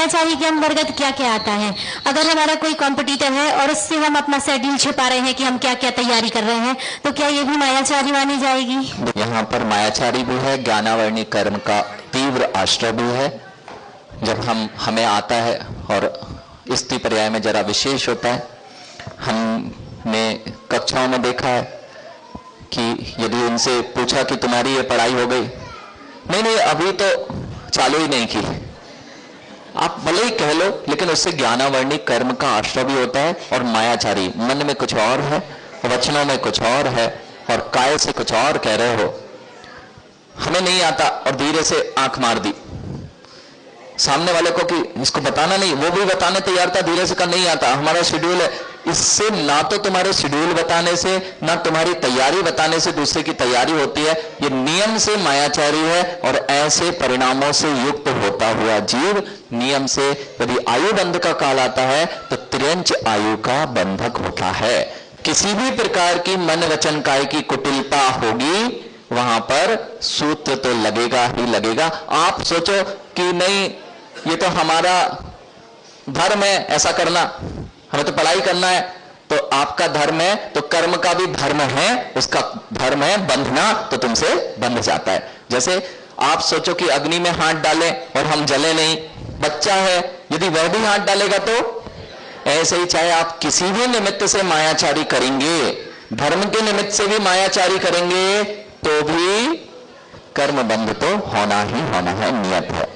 मायाचारी के अंतर्गत क्या क्या आता है? अगर हमारा कोई कॉम्पिटिटर है और उससे हम अपना शेड्यूल छिपा रहे हैं कि हम क्या क्या तैयारी कर रहे हैं, तो क्या ये भी मायाचारी मानी जाएगी? यहाँ पर मायाचारी भी है, ज्ञानावर्णी कर्म का तीव्र आश्रय भी है। जब हमें आता है, और स्त्री पर्याय में जरा विशेष होता है, हमने कक्षाओं में देखा है कि यदि उनसे पूछा कि तुम्हारी ये पढ़ाई हो गई, नहीं अभी तो चालू ही नहीं की, आप भले ही कह लो, लेकिन उससे ज्ञानावर्णी कर्म का आश्रय भी होता है। और मायाचारी मन में कुछ और है, वचनों में कुछ और है, और काय से कुछ और कह रहे हो। हमें नहीं आता और धीरे से आंख मार दी सामने वाले को कि इसको बताना नहीं, वो भी बताने तैयार था, धीरे से कहा नहीं आता, हमारा शेड्यूल है। इससे ना तो तुम्हारे शेड्यूल बताने से, ना तुम्हारी तैयारी बताने से दूसरे की तैयारी होती है। ये नियम से मायाचारी है। और ऐसे परिणामों से युक्त होता हुआ जीव नियम से, यदि आयु बंध का काल आता है तो त्रियंच आयु का बंधक होता है। किसी भी प्रकार की मन वचन काय की कुटिलता होगी, वहां पर सूत्र तो लगेगा ही लगेगा। आप सोचो कि नहीं ये तो हमारा धर्म है ऐसा करना, हमें तो पढ़ाई करना है, तो आपका धर्म है तो कर्म का भी धर्म है, उसका धर्म है बंधना, तो तुमसे बंध जाता है। जैसे आप सोचो कि अग्नि में हाथ डालें और हम जले नहीं, बच्चा है यदि वह भी हाथ डालेगा तो ऐसे ही चाहे आप किसी भी निमित्त से मायाचारी करेंगे, धर्म के निमित्त से भी मायाचारी करेंगे, तो भी कर्म बंध तो होना ही होना है, नियत है।